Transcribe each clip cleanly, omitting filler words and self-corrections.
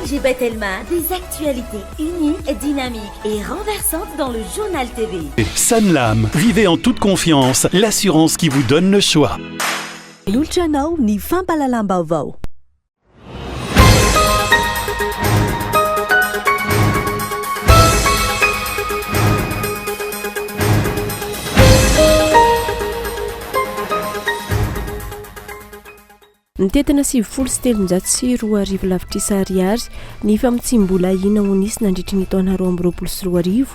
Anne-Gibet Elma, des actualités unies, dynamiques et renversantes dans le journal TV. Sanlam, vivez en toute confiance, l'assurance qui vous donne le choix. L'Ultranao ni fampalalam-baovao. Nitetana 7 lavitra ariary ny famitsim-bola ina ho nisy nandritra ny taona 2024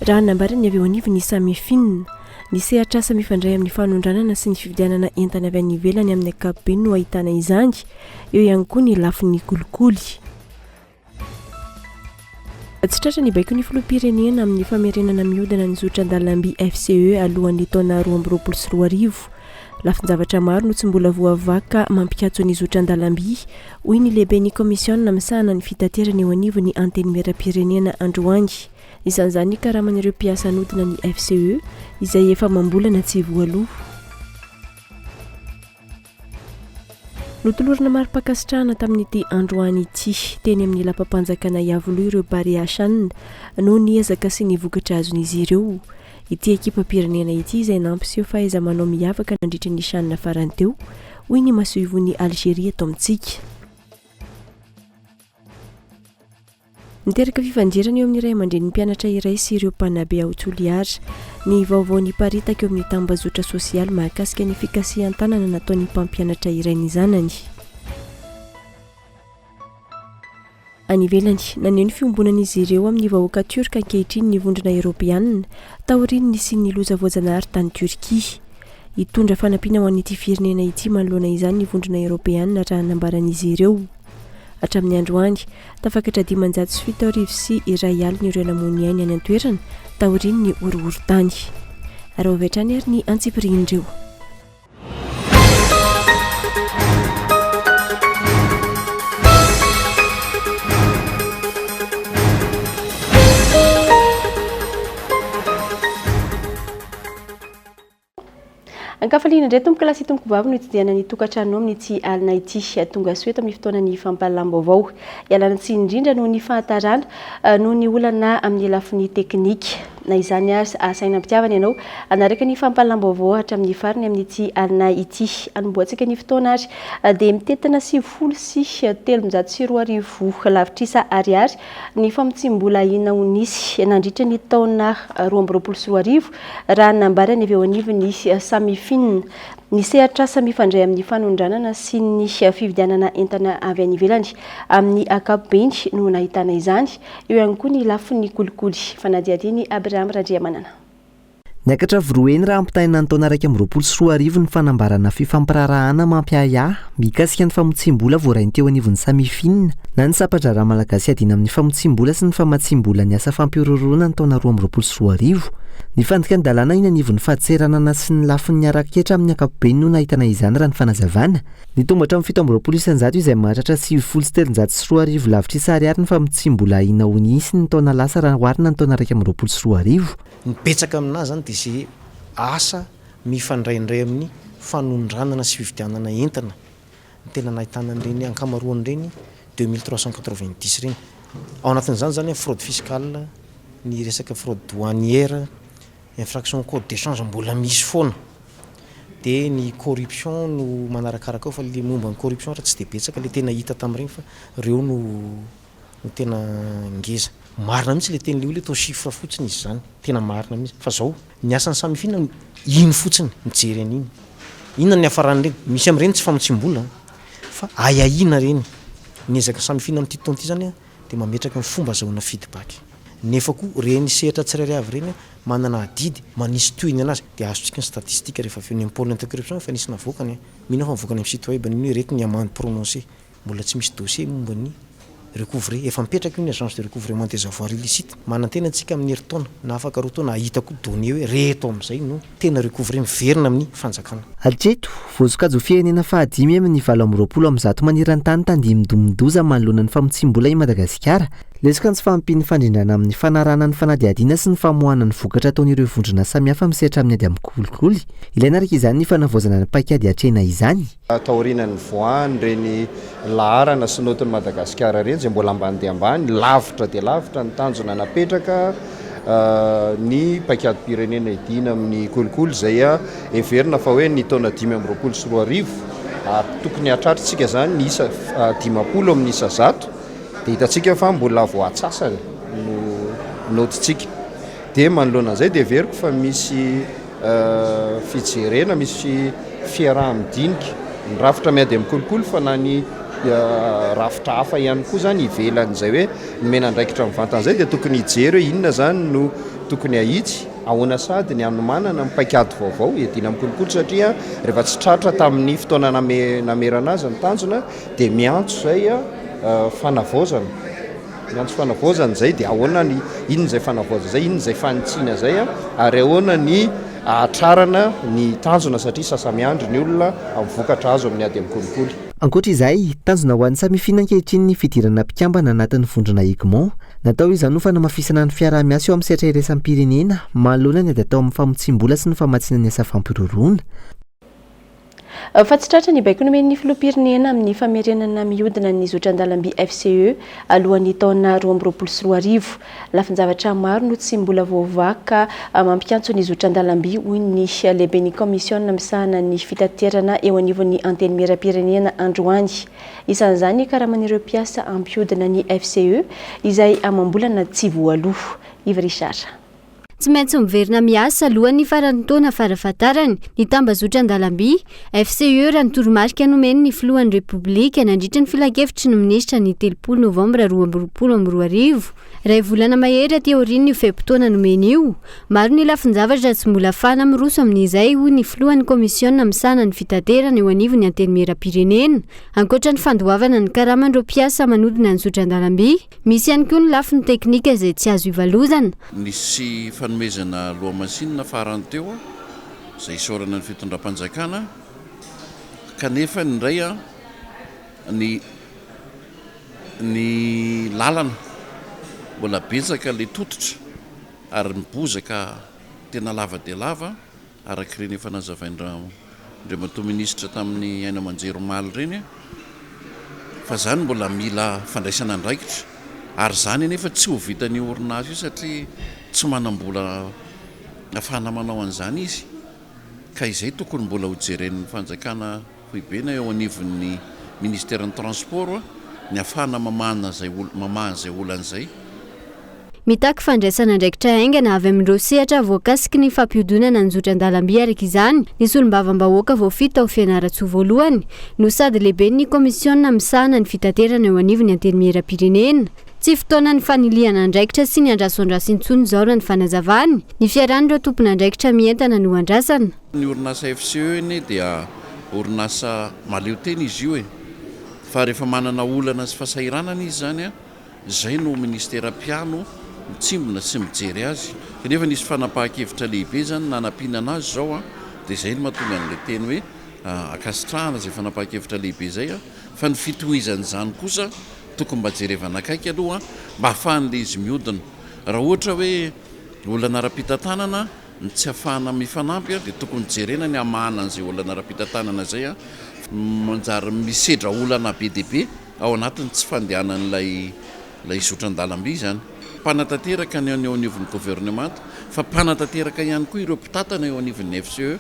raha nambarany avy eo anivo ny samy finina ny sehatr'asa mifandray amin'ny fanondranana sy ny fividianana entana avy any ivelany amin'ny ankapobeny no ahitana izany eo ihany koa ny lafin'ny kolikoly. Tsy tratra ny baiko ny filoham-pirenena amin'ny famerenana mihodana ny zotra an-dalamby FCE alohan'ny taona 2024 lafin-javatra maro no tsy mbola voavaka mampikatso ny zotra an-dalamby hoy ny lehibe ny komisiona misahana ny fitaterana eo anivo ny anteny meram-pirenena androany. Isan'izany karaman'ireo mpiasa anodina ny FCE izay efa mambolana tsy voaloha. Notolorana mari-pakasitrahana tamin'ity androany ity teny amin'ny lapam-panjakana Iavoloha ireo Bary Hassan noho ny ezaka sy ny vokatra azon'izy ireo. Ity ekipam-pirenena ity izay nampiseho fahaiza-manao miavaka nandritra ny Shanna farany teo hoy ny masoivon'ny Algeria eto amintsika. Niteraka fifandirana eo amin'ny ray aman-dren'ny mpianatra iray sy ireo mpanabe ao Toliara. Ny vaovao niparitaka eo amin'ny tambazotra sosialy mahakasika ny fikasihan-tanana nataon'ny mpampianatra iray ny zanany. Any ivelany, naneho ny fiombonan'izy ireo amin'ny vahoaka Turka ankehitriny ny vondrona Eoropeanina taoriany sy ny loza voajanahary tany Turkia. Hitondra fanampiana ho an'ity firenena ity manoloana izany ny vondrona Eoropeanina raha nambaran'izy ireo. Hatramin'ny androany, tafakatra 507 sy iray alina ireo namoany any an-toerana taoriany ny horohoro-tany. Ary avy hatrany ary ny antsipirindreo. Ankafaliana indray tomboka lasy tomboko vavy no itidiana ny tokantrano amin'ny ity alina ity tonga soeto amin'ny fotoana ny fampalalam-baovao. Ialana tsiny indrindra noho ny fahatarana noho ny olana amin'ny lafin'ny teknika. Na izany ary asaina mpitiavana ianao anaraka ny fampalalam-baovao hatramin'ny farany amin'ity alina ity. Anomboantsika ny fotoana ary dia mitetina 7 sy 13 lavitrisa ariary ny famitsim-bola ina ho nisy nandritra ny taona 2024 raha nambarany avy eo anivo ny samy ny sehatr'asa mifandray amin'ny fanondranana sy ny fividianana entana avy any ivelany amin'ny ankapobeny no nahitana izany eo ihany koa ny lafin'ny kolikoly. Fanadihadiny Abraham Radriamanana. Niakatra voroeny raha ampitaina ny taona 2024 ny fanambarana fifampirarahana mampiaya mikasika ny famotsim-bola voarainy teo anivon'ny samy finina na ny sapadrara malagasy adina amin'ny famotsim-bola sy ny famatsim-bola ny asa fampiororona ny taona 2024. Ny fandika ny dalàna iny anivon'ny fahatseranana sy ny lafin'ny araketra amin'ny ankapobeny no nahitana izany raha ny fanazavana. Ny tombatra amin'ny 7 izay mahatratra 7 lavitrisa ariary ny famotsim-bola ina ho nisy ny taona lasa raha oharina ny taona 2024. Nipetsaka aminazy zany dia izay asa mifandraindray amin'ny fanondranana sy fividianana entana ny tena nahitana an'ireny ankamaroan'ireny 2390 ireny. Ao anatin'izany zany fraude fiscale, ny resaka fraude douanière, infraction code d'échange mbola misy foana. Dia ny corruption no manarakaraka ao fa le momba ny corruption raha tsy dia betsaka le tena hita tamin'ireny fa ireo no tena ngeza. Marina mihitsy le teny le olona atao chiffre fotsiny izy zany, tena marina mihitsy. Fa zao ny asan'ny samy finina iny fotsiny mijery an'iny. Inona ny hafaran'ireny? Misy amin'ireny tsy famotsim-bola fa aiahina reny. Ny ezaka samy finina amin'ity taona ity zany dia mametraka ny fomba azahoana feedback. Nefa koa reny sehatra tsirairay avy reny manana adidy manisy toyiny anazy dia azontsika ny statistika rehefa avy ny pôle anticorruption fa nisy navokany mino fa navokany amin'ny site web ny rety ny amende prononcée mbola tsy misy dossier momba ny recouvrer efa mipetraka io ny agence de recouvrement des avoirs illicites manantena antsika amin'ny herintaona na afaka roa taona ahitako données hoe reto amin'izay no tena recouvrer miverina amin'ny fanjakana. Hatreto voasokajy ho firenena fahadimy amin'ny 720 amin'ny zato manirantany tandimindomindoza manoloana ny famotsim-bola i Madagasikara. Lesoka ny tsy fahampian'ny fandrindrana amin'ny fanarana ny fanadihadiana sy ny famoahana ny vokatra ataon'ireo vondrona samihafa misehatra amin'ny ady amin'ny kolikoly. Ilaina araka izany ny fanavaozana ny paikady hatrena izany. Taorian'ny voany reny laharana sy notin'ny Madagasikara reny izay mbola ambany dia ambany, lavitra dia lavitra ny tanjona napetraka ny paikady pirenena idina amin'ny kolikoly izay everina fa hoe ny taona 524 ary tokony hatratritsika zany ny isa 50 amin'ny isa 100 dia hitantsika fa mbola voatsasany no notitsika. Dia manoloana an'izay dia everiko fa misy fijerena, misy fiaraha-midinika ny rafitra miady amin'ny kolikoly fa na ny rafitra hafa ihany koa zany ivelan'izay hoe nomena andraikitra mivantan'izay dia tokony hijery hoe inona zany no tokony ahitsy ahoana sady ny anomanana paikady vaovao edina amin'ny kolikoly satria rehefa tsy tratra tamin'ny fotoana namerana azy ny tanjona dia miantso zay fanavaozana. Miantso fanavaozana zay dia ahoana ny inona izay fanavaozana zay, inona izay fanitsiana zay ary ahoana ny atrarana ny tanjona satria sasamiandry ny olona amin'ny vokatra azo amin'ny ady amin'ny kolikoly. Ankoatra izay, tanjona ho an'ny samifina ankehitriny ny fidirana mpikambana anatin'ny vondrona Egmont. Natao izany ho fanamafisana ny fiaraha-miasa eo amin'ny sehatra iraisam-pirenena, manoloana ny ady atao amin'ny famotsim-bola sy ny famatsiana ny asa fampiroroana. Fa tsy tratra ny baiko nomen'ny filoham-pirenena amin'ny famerenana mihodina ny zotra an-dalamby FCE alohan'ny taona 2024. Lafin-javatra maro no tsy mbola voavaaka mampikantso ny zotra an-dalamby hoy ny lehiben'ny komisiona misahana ny fitaterana eo anivon'ny anteny miram-pirenena androany. Isan'izany karaman'ireo mpiasa ampihodina ny FCE izay amam-bolana tsy voaloha. Iva Richard. Tsy maintsy miverina miasa alohan'ny faran'ny taona farafatarany ny tambazotra an-dalamby FCE raha ny toromarika nomeny ny filohan'ny repoblika nandritra ny filakevitry ny minisitra ny 3 novambra 2022. Ray volana mahery aty aorian'ny fehim-potoana nomeny io, maro ny lafin-javatra tsy mbola afahana miroso amin'izay hoy ny filohan'ny komisiona misahana ny fitaterana eo anivon'ny anteny miram-pirenena. Ankoatra ny fandoavana ny karaman'ireo mpiasa manodina ny zotra an-dalamby, misy ihany koa ny lafiny teknika izay tsy azo ivalozana. Nisy fanomezana loha-masinina farany teo izay isaorana ny fitondram-panjakana kanefa ny ray ny lalana mbola betsaka le tototra ary mibozaka tena lava dia lava araka ireny efa nazavain'Andriamatoa minisitra tamin'ny aina aman-jeromaly reny fa zany mbola mila fandraisana andraikitra ary zany nefa tsy ho vitan'ny orinasa io satria tsy manam-bola afahana manao an'izany izy ka izay tokony mbola ho jeren'ny fanjakana hoibena eo anivon'ny ministèren'ny transport ny afahana mamahana zay olan'izay. Mitaky fandraisana andraikitra haingana avy amin'ireo sehatra voakasiky ny fampiodonana ny zotra an-dalamby araka izany ny solombavam-bahoaka voafita ao Fianaratsoa voalohany no sady lehiben'ny komisiona misahana ny fitaterana eo anivon'ny anteny miram-pirenena. Tsy fotoana ny faniliana andraikitra sy ny andrasoandraso intsony izao raha ny fanazavany ny fiaran'ireo tompona andraikitra mientana no andrasana. Ny orinasa FCE iny dia orinasa maleo tena izy io fa rehefa manana olana sy fahasahiranana izy zany izay no ministera piano mitsimbona sy mijery azy. Kanefa nisy fanapahan-kevitra lehibe zany nanampiana azy zao dia izay no mahatonga an'ilay teny hoe akasitrahana izay fanapahan-kevitra lehibe izay fa ny fitohizan'izany kosa tokony mba jerevana akaiky aloha mba ahafahan'ilay izy mihodina. Raha ohatra hoe olana ara-pitantanana ny tsy ahafahana mifanampy dia tokony jerena ny amahana an'izay olana ara-pitantanana zay manjary misedra olana be dia be ao anatiny tsy fandehanan'ilay zotra an-dalamby zany. Mpanatanteraka ny eo anivon'ny gouvernemanta fa mpanatanteraka ihany koa ireo mpitantana eo anivon'ny FCE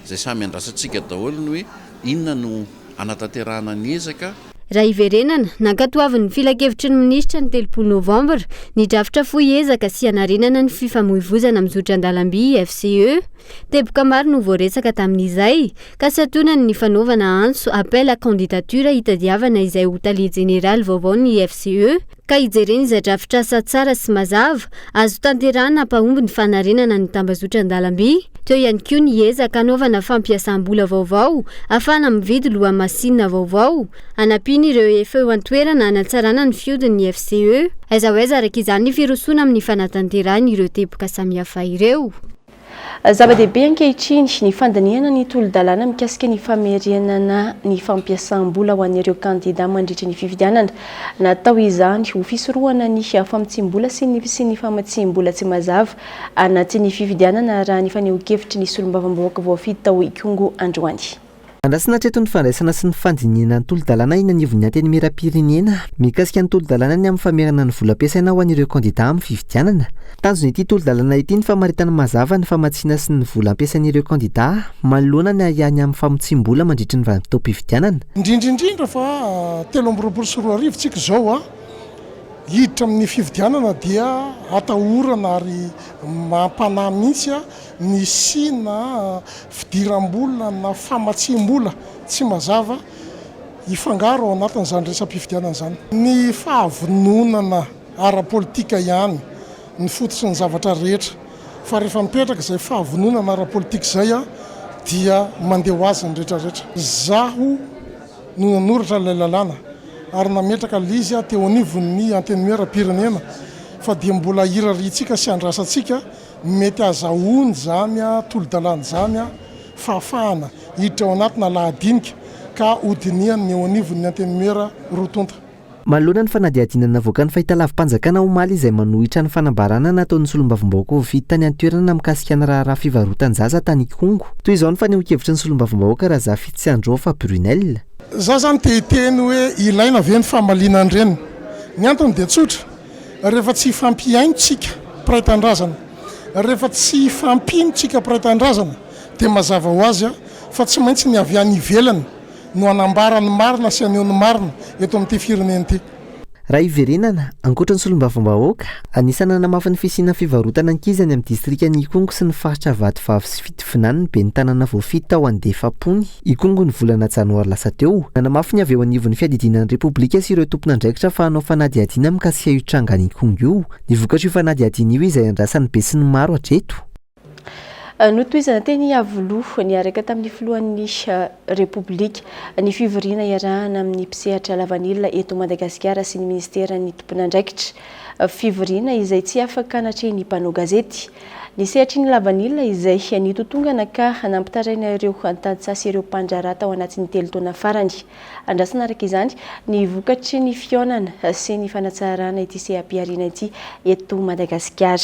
izay samy andrasantsika daholo ny hoe inona no anatanterahana ny ezaka. Raha iverenana nankatoavin'ny filakevitry ny minisitra ny 3 novambra ny drafitra fohy ezaka sy anarenana ny fifamoivoizana amin'ny zotra an-dalamby FCE. Teboka maro no voaresaka tamin'izay ka sy atonany ny fanaovana antso appel à candidature hitadiavana izay ho taliha jeneraly vaovao ny FCE ka hijereny izay drafitra asa tsara sy mazava azo tanterahana hampahomby ny fanarenana ny tambazotra an-dalamby. Teo ihany koa ny ezaka anaovana fampiasam-bola vaovao ahafahana mividy loha-masinina vaovao anampiany ireo efa eo an-toerana hanatsarana ny fiodin'ny FCE aiza ho aiza araka izany ny firosoana amin'ny fanatanterahana ireo teboka samihafa ireo. Zava-dehibe ankehitriny ny fandiniana ny tolo-dalàna mikasika ny famerianana ny fampiasam-bola ho an'ireo kandida mandritra ny fifidianana. Natao izany ho fisorohana ny famitsim-bola sy ny famatsim-bola tsy mazava anatin'ny fifidianana raha ny faneho-kevitry ny solombavam-bahoaka voafidy tao Ikongo androany. Andrasana hatreto ny fandraisana sy ny fandiniana ny tolo-dalàna iny anivon'ny antenimieram-pirenena mikasika ny tolo-dalàna ny amin'ny famerana ny vola ampiasaina ho an'ireo kandida amin'ny fifidianana. Tanjona ity tolo-dalàna ity ny famaritana mazava ny famatsiana sy ny vola ampiasain'ireo kandida manoloana ny ahany amin'ny famotsim-bola mandritra ny vanim-potoam-pifidianana. Indrindrindrindra fa 3 tsika zao hiditra amin'ny fifidianana dia atahorana ary mampanahy mihitsy ny sina fidiram-bola na famatsim-bola tsy mazava ifangaro ao anatin'izany resam-pifidianana zany. Ny fahavononana ara-politika ihany ny fototra ny zavatra rehetra fa rehefa mipetraka izay fahavononana ara-politika izay dia mandeha ho azy ny rehetrarehetra. Zaho no nanoratra ilay lalàna ary nametraka lizy teo anivon'ny antenimieram-pirenena fa dia mbola hiraritsika sy andrasantsika mety azahoany zany tolo-dalàna zany fahafahana hiditra ao anatina lahadinika ka hodiniany eo anivon'ny antenimiera rotonta. Manoloana ny fanadihadinana avoaka ny fahitalavim-panjakana omaly izay manohitra ny fanambarana nataon'ny solombavam-bahoaka voafidy tany an-toerana mikasika ny raharaha fivarotan-jaza tany Ikongo. Toy izao ny faneho-kevitry ny solombavam-bahoaka Razafy Tsiandrofa Brunel. Za zany tehiteny hoe ilaina ve ny famalinana ireny. Ny antony dia tsotra, rehefa tsy fampiaintsika piraitan-drazana, rehefa tsy fampinotsika piraitan-drazana dia mazava ho azy fa tsy maintsy ny avy any ivelany no anambara ny marina sy aneho ny marina eto amin'ity firenena ity. Raha iverenana, ankoatra ny solombavam-bahoaka, anisana namafy ny fisiana fivarotana ankizany amin'ny distrikan'ny Ikongo sy ny faritra Vatovavy sy Fitofinany ny ben'ny tanàna voafidy tao Andefapony Ikongo ny volana janoary lasa teo. Nanamafy ny avy eo anivon'ny fiadidinan'ny Repoblika sy ireo tompon'andraikitra fa hanao fanadihadiana mikasika io trangany Ikongo io. Ny vokatra io fanadihadiana io izay andrasan'ny be sy ny maro hatreto. Notoizana teny avoloha ny araka tamin'ny filohan'ny Repoblika ny fivoriana iarahana amin'ny mpisehatra lavanilina eto Madagasikara sy ny ministeran'ny tompon'andraikitra. Fivoriana izay tsy afaka anatrehan'ny mpanao gazety. Ny sehatry ny lavanilina izay nitotongana ka nampitaraina ireo antadsasy ireo mpandrara tao anatin'ny 3 taona farany. Andrasana araka izany ny vokatry ny fionana sy ny fanatsarana ity seha-piariana ity eto Madagasikara.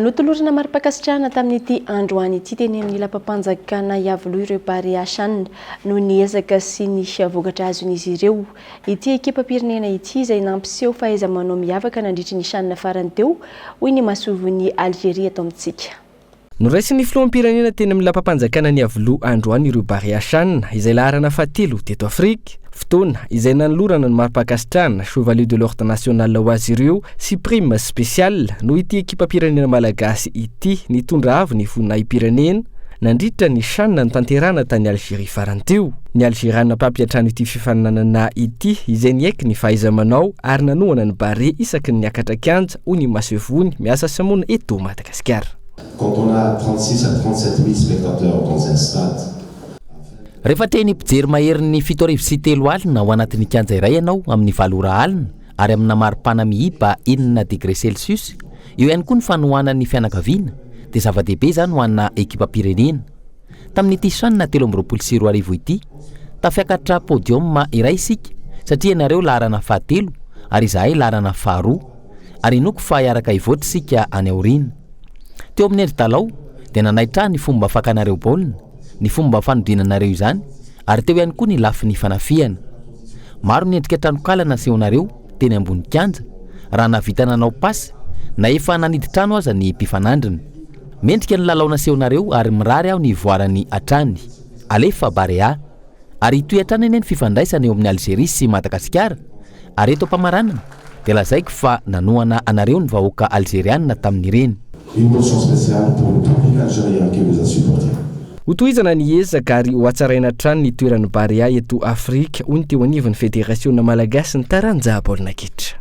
Notolorana mari-pakasitrahana tamin'ity androany ity teny amin'ny lapam-panjakana Iavoloha ireo Bariasanina no niezaka sy ny vokatra azon'izy ireo. Ity ekipam-pirenena ity izay nampiseho fahaiza-manao miavaka nandritry ny sanina farany teo hoy ny masovon'ny Algeria ato amintsika. Noraisy ny filoham-pirenena teny amin'ny lapam-panjakana ny Iavoloha androany ireo Bariasanina izay laharana fahatelo teto Afrika. Fotoana izay nanolorana ny mari-pakasitrahana Chevalier de l'Ordre National ho azy ireo sy prime spécial no ity ekipam-pirenena malagasy ity nitondra avy ny fonay-pirenena nandritra ny sanina ny tanterana tany Algeria farany teo. Ny Algeriana mpampiatrano ity fifaninanana ity izay niaiky ny fahaiza-manao ary nanohana ny bare isaky ny niakatra kianja hoy ny masevony miasa samona eto Madagasikara. Quand on a 36 à 37 000 spectateurs dans un stade. Rehefa teny mpijery maherin'ny 7:03 alina ao anatin'ny kianja iray ianao amin'ny 7 alina ary amina maripana mihiba 9 degré Celsius, eo ihany koa ny fanohanan'ny fianakaviana dia zava-dehibe izany ho anna ekipam-pirenena. Tamin'ity sanina 2024 ity, tafiakatra podium iray isika satria ianareo laharana fahatelo ary izahay laharana faharoa ary inoko fa hiaraka hivoatra isika any aoriana. Teo amin'ny endri-dalao dia nanaitra ny fomba fakanareo baolina, ny fomba fanodinanareo izany ary teo ihany koa ny lafin'ny fanafiana. Maro ny endrika tranokalana nasehonareo teny ambony kianja raha navita nanao pasy na efa naniditrano aza ny mpifanandrina. Mendrika ny lalao nasehonareo ary mirary aho ny voarany atrany alefa barea ary itoy atrany eny ny fifandraisana eo amin'ny Algeria sy Madagasikara ary eto am-pamaranana dia lazaiko fa nanohana anareo ny vahoaka algériana tamin'ireny. Une mention spéciale pour le public algérien qui vous a supporté. Hotohizana ny ezaka ary ho atsaraina trano ny toeran'ny Barea eto Afrika hoy ny teo anivon'ny Federasiona Malagasy ny taranja baolina kitra.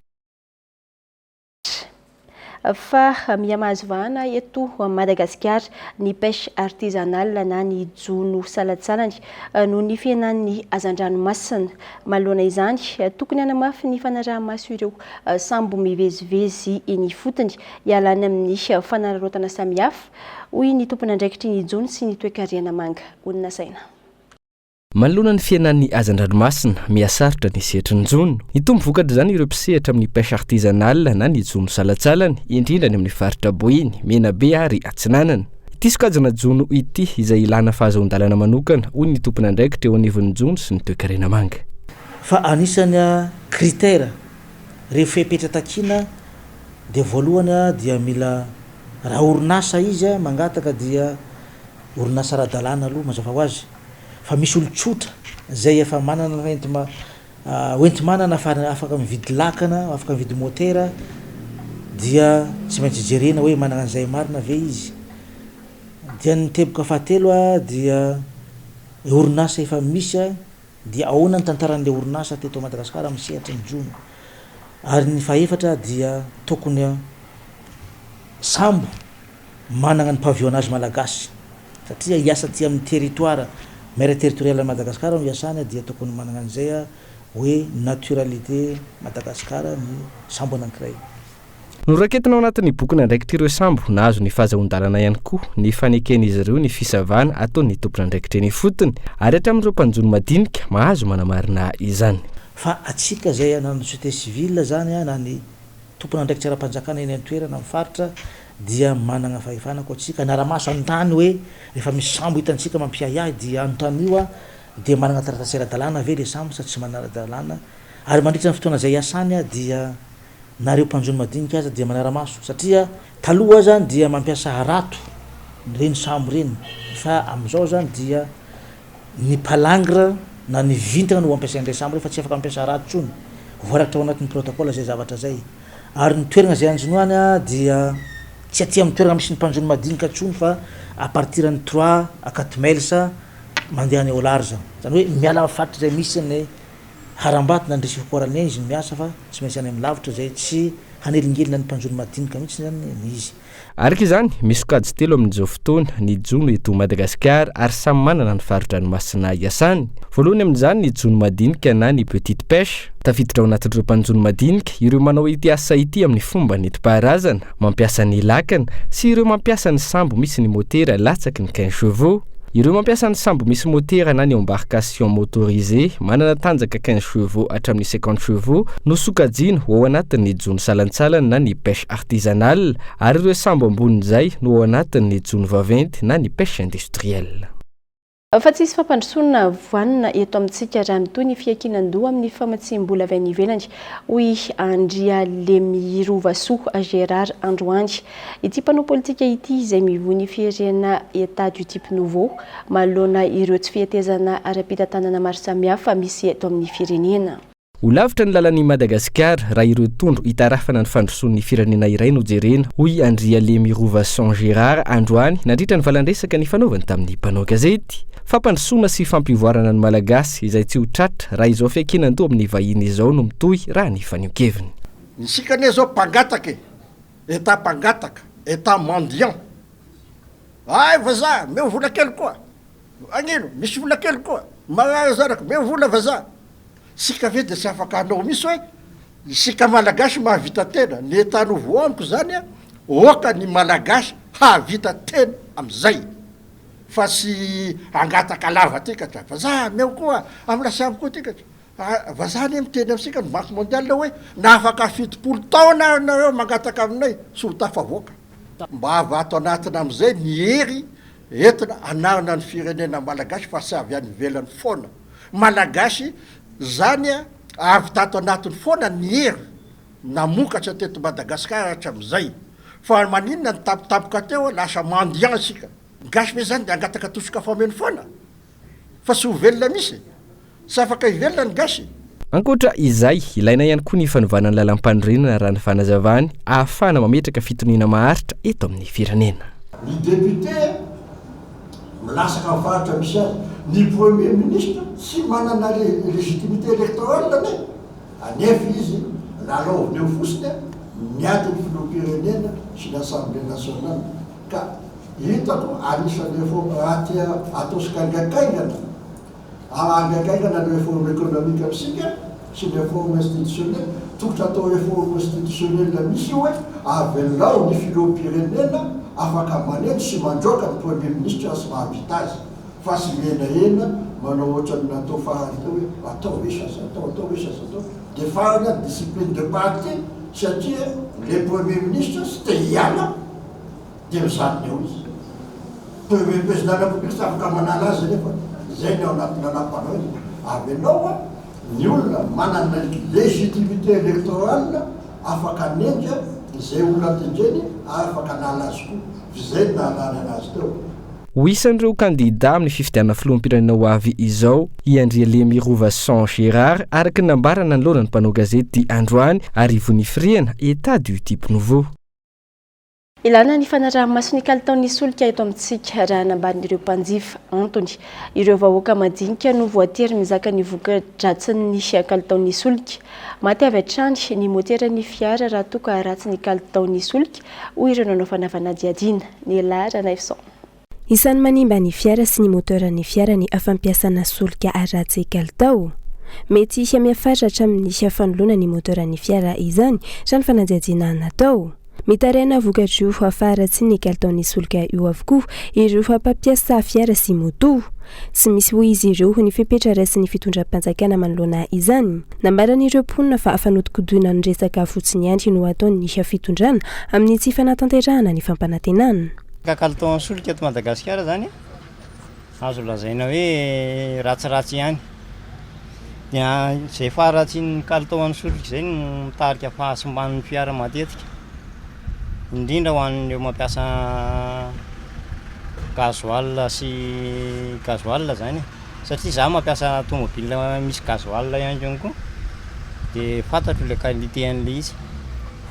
fa miamahazo vahana eto Madagasikara ny pêche artisanale na ny jono salatsalany noho ny fiainan'ny hazan-dranomasina. Manoloana izany tokony hanamafy ny fanaraha-maso ireo sambo mivezivezy eny fotony hialany amin'ny fanararaotana samihafa hoy ny tompony andraikitry ny jono sy ny toe-kariana manga. Onona saina. Manoloana ny fiainan'ny hazan-dranomasina mihasarotra ny sehatry ny jono. Ny tombo vokatra izany ireo mpisehatra amin'ny pêche artisanale na ny jono salatsalany indrindra ny amin'ny faritra Boiny, Menabe ary Atsinanana. Ity sokajana jono ity izay ilana fahazon-dalana manokana hoy ny tompony andraikitra eo anivon'ny jono sy ny toe-kariana manga. Fa anisany critère rehefa hipetratakina dia voalohany dia mila raha orinasa izy mangataka dia orinasa ara-dalàna aloha mazava ho azy. Fa misy olo-tsotra zay efa manana hoenti-manana afaka mividy lakana, afaka mividy motera dia tsy maintsy jerena hoe manana an'izay marina ve izy. Dia ny teboka fahatelo dia orinasa efa misy dia ahoana ny tantaran'ilay orinasa teto Madagasikara amin'ny sehatra ny jono. Ary ny fahaefatra dia tokony sambo manana ny pavillonnage malagasy satria hiasa ty amin'ny territoire maire territorial Madagasikara no hiasany dia tokony manana an'izay hoe naturalité Madagasikara ny sambo anankiray. Noraketina ao anatin'ny boky andraikitra ireo sambo nahazo ny fahazon-dalana ihany koa ny faneken'izy ireo ny fisavana ataon'ny tompony andraikitra eny fotony ary hatramin'ireo mpanjono madinika mahazo manamarina izany. Fa atsika zay na ny société civile zany na ny tompony andraikitra ara-panjakana eny an-toerana amin'ny faritra dia manana fahefana ko atsika naramaso an-tany hoe rehefa misy sambo hitantsika mampiahiahy dia an-tany io dia manana taratasy ara-dalàna ve le sambo sa tsy manana ara-dalàna. Ary mandritra ny fotoana zay asany dia nareo mpanjono madinika aza dia manara-maso satria taloha zany dia mampiasa harato reny sambo reny fa amin'izao zany dia ny palangre na ny vintana no ampiasain'ireny sambo fa tsy afaka mampiasa harato tsony voarakitra ao anatin'ny protocole zay zavatra zay. Ary ny toerana zay anjonoany dia tsy aty amin'ny toerana misy ny mpanjono madinika tsony fa à partir ny 3 à 4 miles mandeha ny au large zany hoe miala amin'ny faritra zay misy ny harambato na ndresy fikorana izy miasa fa tsy maintsy any amin'ny lavitra zay tsy hanelingelina ny mpanjono madinika mihitsy zany izy. Araka izany misy sokajy telo amin'izao fotoana ny jono eto Madagasikara ary samy manana ny faritra-dranomasina iasany. Voalohany amin'izany ny jono madinika na ny petite pêche. Tafiditra ao anatin'ireo mpanjono madinika ireo manao ity asa ity amin'ny fomba nentim-paharazana, mampiasa ny lakana sy ireo mampiasa ny sambo misy ny motera latsaky ny 15 chevaux. Ireo mampiasa ny sambo misy motera na ny embarcation motorisée manana tanjaka 15 chevaux hatramin'ny 50 chevaux no sokajina ao anatin'ny jono salantsalany na ny pêche artisanale ary ireo sambo ambonin'izay no ao anatin'ny jono vaventy na ny pêche industrielle. Fa tsisy fampandrosoana voanina eto amintsika raha mitoy ny fiankinan-doha amin'ny famatsim-bola avy any ivelany hoy Andria Lemirovasoa Gérard Androany. Ity mpanao politika ity izay mivohy ny firenena état du type nouveau manoloana ireo tsy fihetezana ara-pitantanana maro samihafa misy eto amin'ny firenena. Ho lavitra ny lalan'i Madagasikara raha ireo tondro hitarafana ny fandrosoan'ny firenena iray no jerena hoy Andria Lemirovasoa Gérard Androany nandritra ny valandresaka ny fanaovany tamin'ny mpanao gazety. Fampandrosoana sy fampivoarana ny malagasy izay tsy ho tratra raha izao fiankinan-doha amin'ny vahiny izao no mitohy raha ny faniokeviny. Isika ane zao mpangataka état mpangataka état mendiant. Ay vaza meo vola kely koa agnino misy vola kely koa magazaraka meo vola vaza. Sika ve de tsy afaka anao misy hoe sika malagasy mahavita tena ny état nouveau amiko zany oka ny malagasy havita tena am'izay fa sy angataka lava tikatra vaza meo koa amin'ny lasambo koa tikatra vazany miteny amsika ny banque mondiale hoe na afaka 70 taona nareo mangataka aminay sy ho tafavoaka mba avato anatina am'izay ny hery entina anarana ny firenena malagasy fa sy avy any ivelany foana malagasy zany avy tato anatiny foana ny hery namokatra teto Madagasikara hatram'izay fa maninona ny tapotapoka teo lasa mendiant sika gasy ve zany de angataka tosoka fameno foana fa sy ho velona misy sy afaka hivelona ny gasy. Ankoatra izay ilaina ihany koa ny fanovana ny lalam-pandrenana raha ny fanazavany ahafahana mametraka fitoniana maharitra eto amin'ny firenena. Ny député milasaka amin'ny faritra misy azy ny premier ministre sy manana légitimité électorale ne anefa izy lalaoviny eo fosiny ny adiny filoham-pirenena sy ny assemblée nationale ka hitako anisan'ny réforme raty atao sikangakaingana angakaingana ny réforme économique amitsika sy ny réforme institutionnelle tokotra atao réforme institutionnelle misy hoe avelao ny filoham-pirenena afaka maneno sy mandroaka ny premier ministre sy mahavita azy fa sy menahena manao ohatrany natao farany teo hoe atao esasa atao esasa atao de farany a discipline de parti satria le premier ministre sy te hiala de mizanony eo izy premier président de la république sy afaka manala azy nefa zay ny ao anatin'ny anam-panao izy avy anao a ny olona manana légitimité électorale afaka nendra zay olona tendreny afaka nala azy koa zay nalana anazy teo ho isan'ireo kandida amin'ny fifidianana filoham-pirenena ho avy izao iandria Lemirova San Gérard araka ny nambarana ny loran'ny mpanao gazety androany arivon'ny firiana état du type nouveau. Ilana ny fanaraha-maso ny kalitaon'ny solika eto amintsika raha nambarin'ireo mpanjifa antony ireo vahoaka madinika no voatery mizaka ny voka-dratsiny kalitaon'ny solika maty avy hatrany ny moteran'ny fiara raha toka ratsy ny kalitaon'ny solika hoy ireo nanao fanavana-diadiana ny lahara naifson. Isan'ny manimba ny fiara sy ny moteran'ny fiara ny afampiasana solika aratsy kalitao. Mety hamiafatra hatramin'ny fanoloana ny moteran'ny fiara izany raha ny fanadiadiana natao. Mitarena vokatry io afaratsy ny kalitaon'ny solika io avokoa ireo fampiasa fiara sy moto. Sy misy hoy izy ireo ny fepetra raisy ny fitondram-panjakana manoloana izany. Nambaran'ireo mponina fa afanodikodoina ny resaka fotsiny ihany no ataony fitondrana amin'ny tsy fanatanterahana ny fampanantenana. Kalitaon'ny solika eto Madagasikara zany azo lazaina hoe ratsiratsy ihany. Dia zay faratsy ny kalitaon'ny solika zay no mitarika fahasimban'ny fiara matetika. Indrindra ho an'ireo mampiasa gasoil sy gasoil zany satria za mampiasa tomobile misy gasoil ihany keo koa dia fantatro le qualité an'le izy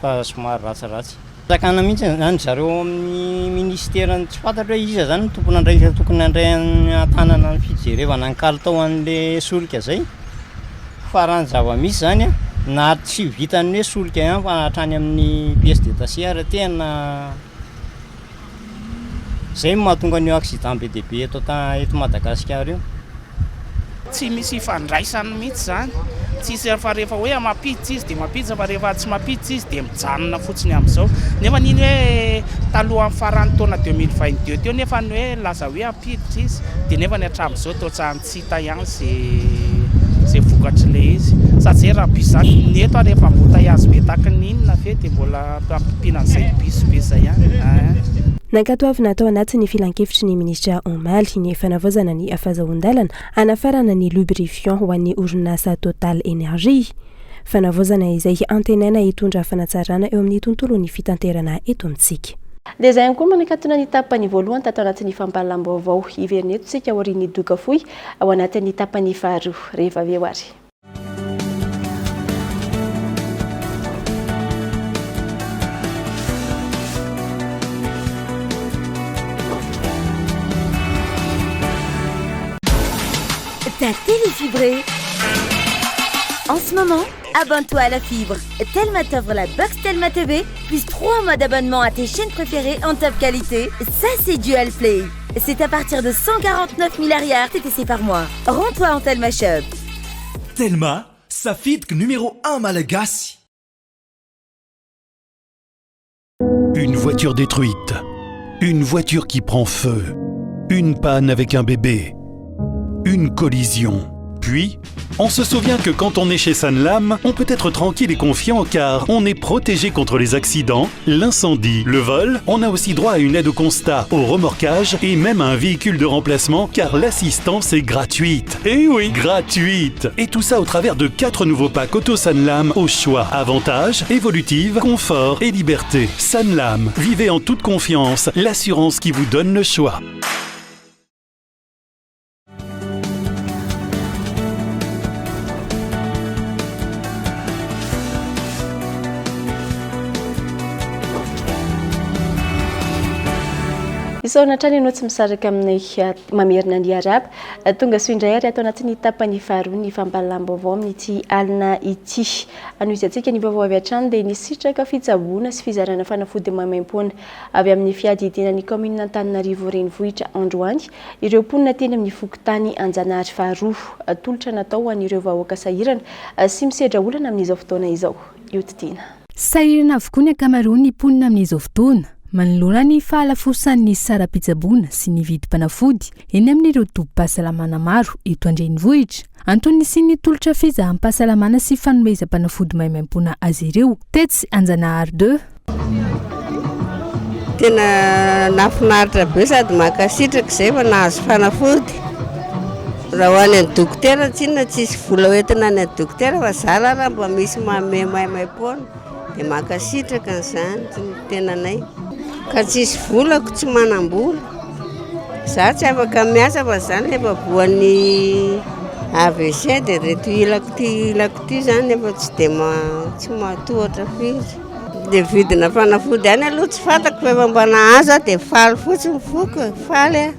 fa somary ratsiratsy. Zakana mihitsy zany zareo amin'ny ministère tsy fantatro hoe iza zany tompony andray tokony andray tanana ny fijerevana ny kalitao an'le solika zay fa raha ny zava-misy zany na tsy vitany hoe solika ihany fa hatrany amin'ny pièce détachée tena zay mahatonga ny accident be dia be eto Madagasikara io. Tsy misy fandraisany mihitsy zany tsisy fa rehefa hoe mampiditra izy dia mampiditra fa rehefa tsy mampiditra izy dia mijanona fotsiny amin'izao nefa niny hoe taloha amin'ny faran'ny taona 2022 teo nefa ny hoe laza hoe ampiditra izy dia nefa ny hatramin'izao toa tsahany tsy hita ihany zay vokatry le izy satria raha bizany neto rehefa mbota azy be tahaka ny inona fe dia mbola ampimpianan'izay biso be zay ihany. Nankatoavy natao anatin'ny filan-kevitry ny ministra Omaly ny fanavaozana ny afazaon-dalana anafarana ny lubrifiant ho an'ny orinasa Total Énergie. Fanavaozana izay antenaina hitondra fanatsarana eo amin'ny tontolo ny fitanterana eto amintsika. Dia zay koa mankatona ny tapany voalohany tato anatin'ny fampahalalam-baovao iveryneto tsika aorian'ny doka fohy ao anatin'ny tapany faharoa rehefa avy eo ary. Ta télé fibrée. En ce moment, abonne-toi à la fibre. Telma t'offre la box Telma TV, plus 3 mois d'abonnement à tes chaînes préférées en top qualité. Ça, c'est Dual Play. C'est à partir de 149 000 arrières TTC par mois. Rends-toi en Telma Shop. Telma, sa fibre numéro 1 Malagasy. Une voiture détruite. Une voiture qui prend feu. Une panne avec un bébé. Une collision. Puis, on se souvient que quand on est chez Sanlam, on peut être tranquille et confiant car on est protégé contre les accidents, l'incendie, le vol. On a aussi droit à une aide au constat, au remorquage et même à un véhicule de remplacement car l'assistance est gratuite. Et oui, gratuite. Et tout ça au travers de 4 nouveaux packs Auto Sanlam au choix. Avantages, évolutive, confort et liberté. Sanlam, vivez en toute confiance, l'assurance qui vous donne le choix. Isaona trany ianao tsy misaraka aminay mamerina ny araba tonga soa indray ary atao anatin'ny tapany faharoa ny fampalalam-baovao amin'ity alina ity. Anoizy antsika ny vaovao avy hatrany dia nisitraka fitsaboana sy fizarana fanafody maimaim-poana avy amin'ny fiadidinan'ny commune Antananarivo renivohitra Androany ireo mponina teny amin'ny fokontany Anjanahary faharoa tolotra natao ho an'ireo vahoaka sahirana sy misedra olana amin'izao fotoana izao. Io titina. Sahirana avokoa ny ankamaroany ny mponina amin'izao fotoana. Manoloana ny fahalafosan'ny sara-pitsaboana sy ny vidim-panafody eny amin'ireo tobim-pahasalamana maro eto an-drenivohitra. Antony sy ny tolotra fizahan-pahasalamana sy fanomezam-panafody maimaim-poana azy ireo tetsy Anjanahary 2. Tena nafinaritra be sady makasitraka izay fa nahazo fanafody. Raha ho any dokotera tsinona tsisy vola hoentina any dokotera fa zala raha mba misy maimaim-poana dia makasitraka n'izany tena nay. Ka tsisy volako tsy manam-bola. Za tsy afaka miasa fa zany efa voan'ny AVC dia reto ilako ty zany efa tsy matohatra firy. Dia vidina fanafody any aloha tsy fantako fa efa mba nahazo dia faly fotsiny foko, faly.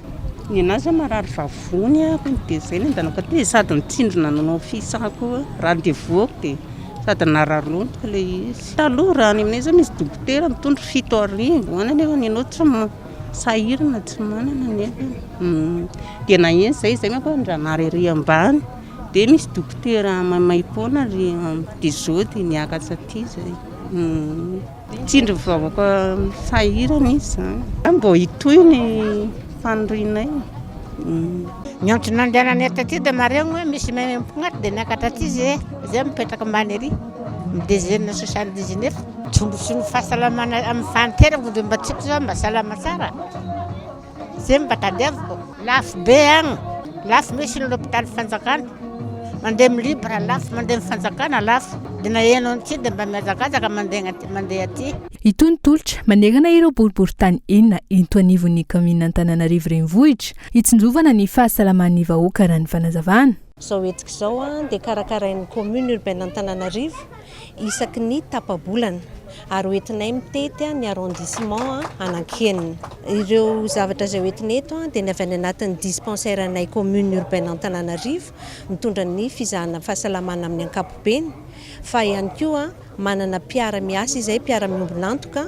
Ny anazy marary vavony dia zay ny andanako ty sady mitsindrona nanao fisako raha dia voako dia sady nararolontoko ilay izy. Taloha raha any aminay zao misy dokotera mitondra 7 arivo any nefa ny anao tsy sahirana tsy manana nefa. Dia na eny zay manko andranary ery ambany dia misy dokotera maimaim-poana ry Dizoty niakatra aty zay. Tsindry vahoaka sahirana izy zany. Mbo hitoy ny fanorinay. Ny antony nandehanany taty dia maregny hoe misy maimaim-poana dia niakatra aty zay mipetraka ambany ery midezena 79 tombosy ny fahasalamana amin'ny fanterako dia mba tsiko zao mba salama tsara zay mba tadiaviko lafo be agny lafo misy ny l'hôpital fanjakana mandeha milibra lafo mandeha mifanjakana lafo dia na eno antsy dia mba miazakazaka mandeha aty. Itony tolotra manerana ireo boriboritany enina ento anivon'ny commune Antananarivo renivohitra hitsinjovana ny fahasalaman'ny vahoaka raha ny fanazavana. Zao etika zao dia karakarain'ny commune urbaine Antananarivo isaky ny tapabolana ary hoentinay mitety ny arrondissement Anankeny. Ireo zavatra izay hoentinay eto dia ny avy any anatin'ny dispensaire anay commune urbaine Antananarivo mitondra ny fizahana fahasalamana amin'ny ankapobeny fa ihany koa manana mpiara-miasa izay mpiara-miombonantoka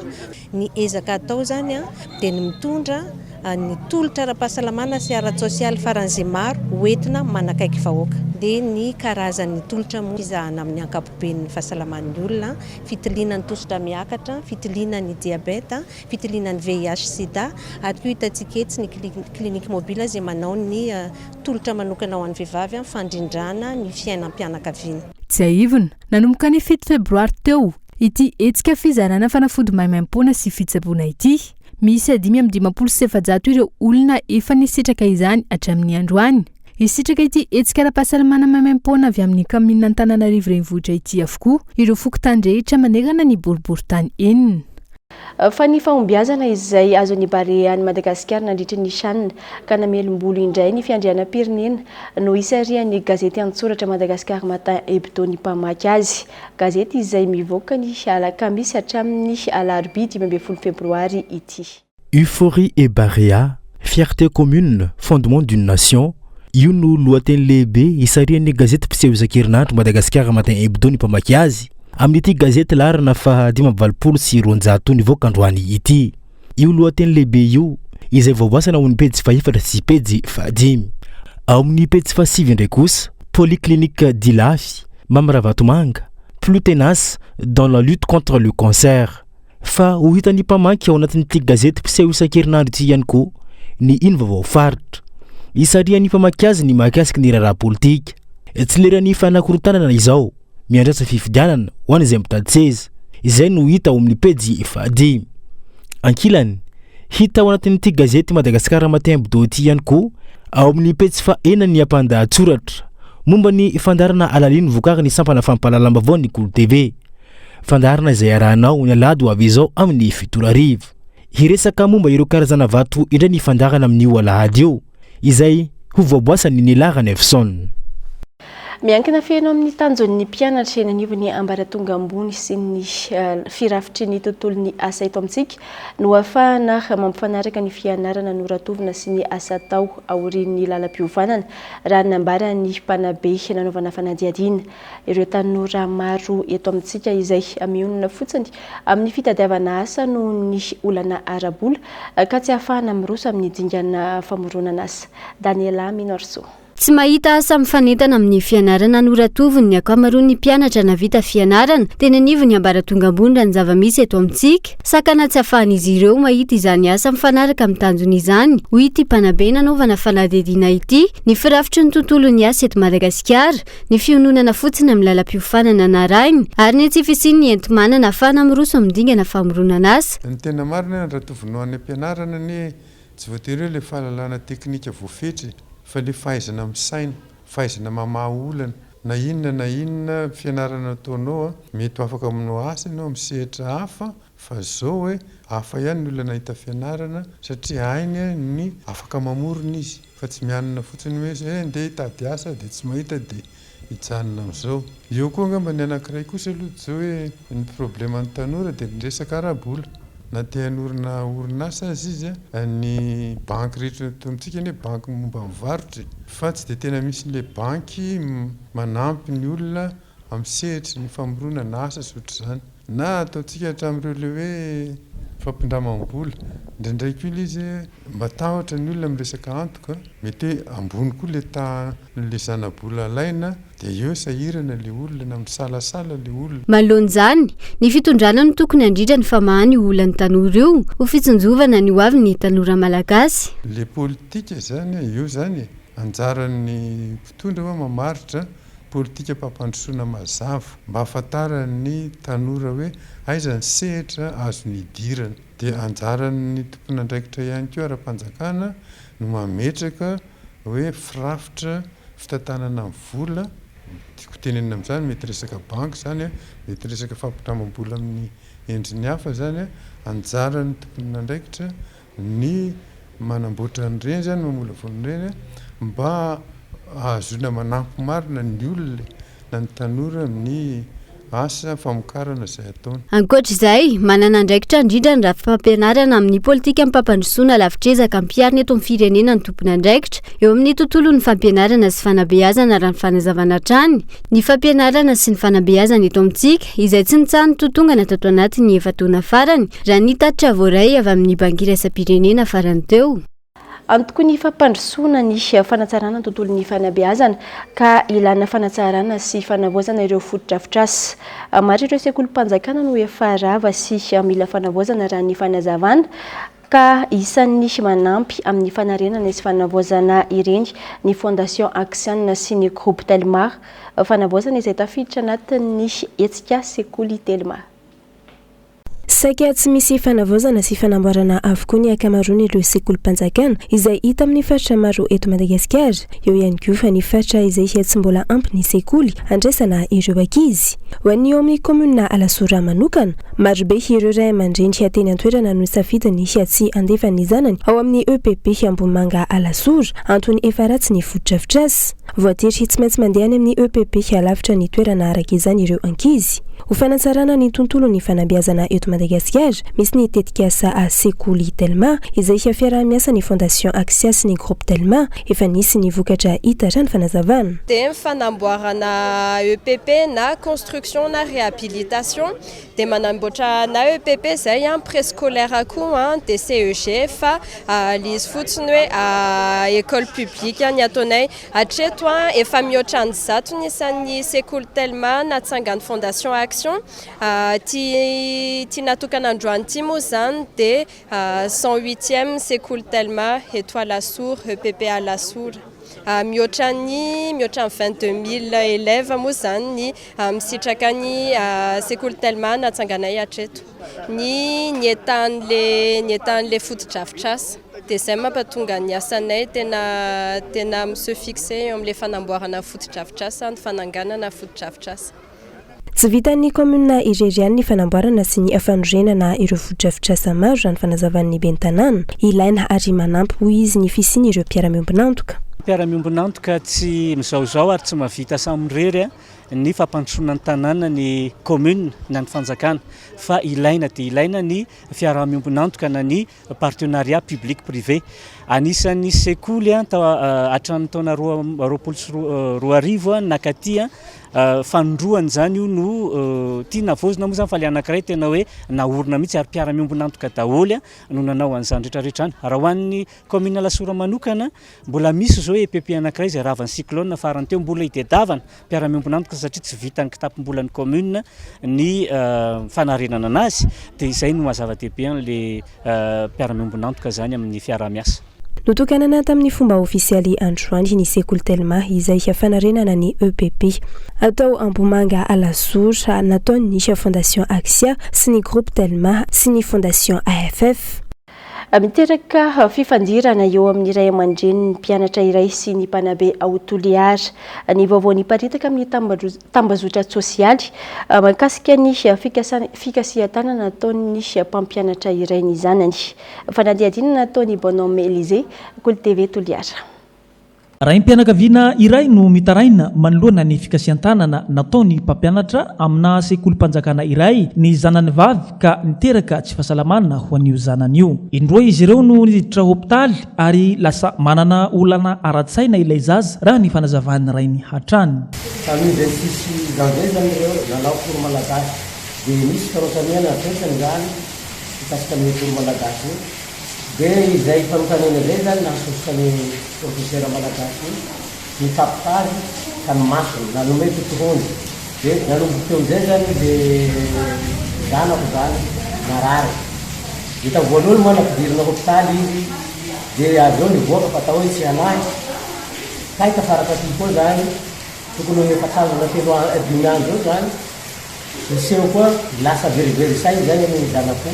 ny ezaka atao zany dia ny mitondra ny tolotra ara-pahasalamana sy ara-tsosialy faran'izay maro hoentina manakaiky vahoaka. Dia ny karazan'ny tolotra fizahana amin'ny ankapoben'ny fahasalaman'ny olona fitiliana ny tosidra miakatra, fitiliana ny diabeta, fitiliana ny VIH sida ary koa hitantsika etsy ny clinique mobile izay manao ny tolotra manokana ho an'ny vehivavy fandrindrana ny fiainam-pianakaviana. Tsy aivona nanomboka ny 7 febroary teo ity etsika fizarana fanafody maimaim-poana sy fitsaboana ity. Misy 5,700 ireo olona efa nisitraka izany hatramin'ny androany. Isitraka ity etsika ara-pahasalamana maimaim-poana avy amin'ny commune Antananarivo renivohitra ity avokoa ireo fokontany rehetra manerana ny boriboritany enina. Fa ny fahombiazana izay azon'ny bare any Madagasikara nandritra ny shanina ka namelombolo indray ny fiandrianam-pirenena no isarian'ny gazety an-tsoratra Madagascar Matin Hebdo ny mpamaky azy. Gazety izay mivoaka ny alakamisy hatramin'ny alarobia 12 febroary ity. Euphorie et Barea, fierté commune, fondement d'une nation. Io no lohateny lehibe isarian'ny gazety mpiseho isan-kerinandro Madagascar Matin Hebdo ny mpamaky azy. Amin'ity gazety larana fa 520 sy 200 nivoaka androany ity. Io lohateny lehibe io izay voaboasana amin'ny pejy faefatra sy pejy fahadimy. Ao amin'ny pejy fahasivy indray kosa, polyclinique d'Ilafy, Mamravatomanga, plus tenace dans la lutte contre le cancer. Fa ho hitan'ny mpamaky ao anatin'ity gazety mpiseho isan-kerinandro ity ihany koa ny ino vaovao faritra. Isarian'ny mpamaky azy ny mahakasiky ny raharaha politika. Tsy leran'ny fanakorotanana izao miandrasa fifidianana ho an'izay mitady seza izay no hita ao amin'ny pejy fahadimy. Ankilany hita ao anatin'ity gazety Madagascar Matin Hebdo ity ihany koa ao amin'ny pejy fahaenina ny ampandahatsoratra momba ny fandarana alaliny vokariny sampana fampahalalam-baovao ny Kolo TV. Fandarana izay arahanao ny alady ho avy izao amin'ny 7 arivo. Hiresaka momba ireo karazana vato indray ny fandarana amin'io alahady io izay ho voaboasany ny Lara Nefson. miankina feno amin'ny tanjon'ny mpianatra eny anivon'ny ambaratonga ambony sy ny firafitry ny tontolon'ny asa eto amintsika no ahafahana mampifanaraka ny fianarana noratovina sy ny asa tao aorian'ny lalam-piovanana raha nambara ny mpanabe nanaovana fanadihadiana ireo tanora maro eto amintsika izay mionona fotsiny amin'ny fitadiavana asa no ny olana arabola ka tsy ahafahana miroso amin'ny dingana famoronana asa. Daniela Minorso. Tsy mahita asa mifanentana amin'ny fianarana noratoviny ny akamaroan'ny mpianatra navita fianarana teny anivony ambaratonga ambony raha ny zava-misy eto amintsika sakana tsy ahafahan'izy ireo mahita izany asa mifanaraka amin'ny tanjony izany hoy ity mpanabe nanaovana fanadihadiana ity ny firafitry ny tontolon'ny asa eto Madagasikara ny fiononana fotsiny amin'ny lalam-piofanana narainy ary ny tsy fisiny ny enti-manana ahafahana miroso amin'ny dingana famoronana asa. Ny tena marina raha tovinoan'ny ampianarana ny tsy voatery le fahalalana teknika voafetry fa le fahaizana misaina, fahaizana mamaha olana na inona fianarana ataonao mety afaka aminao asa ianao misehatra hafa fa zao hoe hafa ihany ny olana hita fianarana satria hainy ny afaka mamorona izy fa tsy mianana fotsiny hoe ndeha hitady asa dia tsy mahita dia hijanona amin'izao. Eo koa angamba ny anankiray kosa aloha zao hoe ny probleman'ny tanora dia ny resaka arabola. Na te hanorina orinasa izy ny banky rehetra tomintsika ny banky momba mivarotra fa tsy dia tena misy le banky manampy ny olona amin'ny sehatra ny famoronana asa sotr'izany na ataontsika hatramin'ireo le hoe fampindramam-bola indraindray koa ilay izy mba tahotra ny olona miresaka antoka mety hoe ambony koa le zana-bola alaina dia eo sahirana le olona na misalasala le olona. Malohany ny fitondrana no tokony handrindra ny famahany olany tanora io ho fitsonjovana ny hoavy ny tanora malagasy. Le politika zany io zany anjaran'ny mpitondra hoe mamaritra politika mpampandrosoana mazava mba ahafantaran'ny tanora hoe aiza ny sehatra azo ny idirana dia anjaran'ny tompon'andraikitra ihany koa ara-panjakana no mametraka hoe firafitra fitantanana amin'ny vola tiako tenenina amin'izany mety resaka banky zany mety resaka fampindramam-bola amin'ny endriny hafa zany anjaran'ny tompon'andraikitra ny manamboatra n'ireny zany mamola von'ireny mba ahazona manampy marina ny olona na ny tanora amin'ny asa famokarana izay ataony. Ankoatr'izay manana andraikitra indrindra ny raha-fampianarana amin'ny politika mpampandrosoana lavitrezaka ampiarina eto amin'ny firenena ny tompony andraikitra eo amin'ny tontolon'ny fampianarana sy fanabeazana raha ny fanazavana trany ny fampianarana sy ny fanabeazana eto amintsika izay tsy nitsahany totongana tato anatin'ny efa-taona farany raha ny tatitra voaray avy amin'ny banky iraisam-pirenena farany teo. Antoko ny fampandrosoana ny fanatsarana ny tontolon'ny fanabeazana ka ilana fanatsarana sy fanavoazana ireo fotodrafitrasa. Maro ireo sekolim-panjakana no efa rava sy mila fanavoazana raha ny fanazavana ka isan'ny manampy amin'ny fanarenana sy fanavoazana ireny ny Fondation Axian sy ny Groupe Telma fanavoazana izay tafiditra anatin'ny hetsika sekoly Telma. Saika tsy misy fanavoazana sy fanamboarana avokoa ny akamaroany ireo sekolim-panjakana izay hita amin'ny faritra maro eto Madagasikara. Eo ihany koa fa ny faritra izay tsy mbola ampy ny sekoly andraisana ireo ankizy. Ho an'ny eo amin'ny komuna Alasora manokana, marobe ireo ray aman-dreny teny an-toerana no safidiny tsy andefa ny zanany ao amin'ny EPP Ambohimanga Alasora antony efa ratsy ny fotodrafitrasa. Voatery tsy maintsy mandeha any amin'ny EPP halavitra ny toerana araka izany ireo ankizy. Ho fanatsarana ny tontolon'ny fanabeazana eto Madagasikara, misy ny tetikasa sekoly Telma izay fiarah-miasa ny Fondation Axian sy ny Groupe Telma efa nisy ny vokatra hita raha ny fanazavana. Dia fanamboarana EPP na construction na réhabilitation dia manamboatra na EPP zay préscolaire koa dia CEG fa izy fotsiny hoe école publique ny ataonay hatreto efa mihoatra ny zato ny isan'ny sekoly Telma natsangany Fondation Action tia natokana androany ity moa zany dia 108e sekoly Telma eto Alasora EPP Alasora mihoatra ny 22 000 élèves moa zany ny misitraka ny sekoly Telma natsanganay hatreto ny etan'le fotodrafitrasa dia izay mampatonga ny asanay tena se fixe amin'ilay fanamboarana fotodrafitrasa ny fananganana fotodrafitrasa. Tsy vitan'ny komuna Ireriany ny fanamboarana sy ny fanorenana ireo fotodrafitrasa maro raha ny fanazavan'ny bentanàna ilaina ary manampy hoy izy ny fisiany ireo mpiara-miombonantoka. mpiara-miombonantoka tsy mizaozao ary tsy mavita samyrery ny fampandrosoana ny tanàna ny commune na ny fanjakana fa ilaina dia ilaina ny fiara-miombonantoka na ny partenariat public privé. Anisan'ny sekoly hatramin'ny taona 2024 nakaty fanondroany zany io no tia navozina moa zany fa le anankiray tena hoe naorina mihitsy ary mpiara-miombonantoka daholo no nanao an'izany rehetrarehetra any. Raha ho an'ny commune Lasora manokana mbola misy zao EPP anankiray izay ravan'ny cyclone farany teo mbola itadiavana mpiara-miombonantoka satria tsy vitan'ny kitapom-bolan'ny commune ny fanarenana anazy dia izay no mazava-dehibe an'le mpiara-miombonantoka zany amin'ny fiara-miasa. Notokanana tamin'ny fomba ofisialy androany ny sekoly Telma izay fanarenana ny EPP atao Ambomanga Alasora nataony Fondation Axia sy ny groupe Telma sy ny Fondation AFF. Miteraka fifandirana eo amin'ny iray aman-dreny ny mpianatra iray sy ny mpanabe ao Toliara ny vaovao niparitaka amin'ny tambazotra sosialy mahakasika ny fikasihan-tanana nataony mpampianatra iray ny zanany. Fanadihadinana nataony Bonhomme Élysée, Kolo TV Toliara. Raim-pianakaviana iray no mitaraina manoloana ny fikasihan-tanana nataony mpampianatra amina sekolim-panjakana iray ny zanany vavy ka niteraka tsy fahasalamana ho an'io zanany io. Indroa izy ireo no niditra hopitaly ary lasa manana olana ara-tsaina ilay zaza raha ny fanazavany ray ny hatrany. Tamin'ny 26 janvier zany ireo nanao foro malagasy dia misy karotaniana toetrany zany mikasika ny foro malagasy io. Dia izay fanotanena izay zany nahasosoka ny professeur malagasy ny tapitary ka ny masony nanome totohony. Dia nanomboka teo izay zany dia zanako zany narary. Hita voalohany moa nampidirina hopitaly izy dia avy eo nivoaka fa atao hoe tsy anahy. Kaika farakaty koa zany tokony hoe efa tanjona 5 andro eo zany. Niseho koa lasa veriverisay zany amin'ny zanako.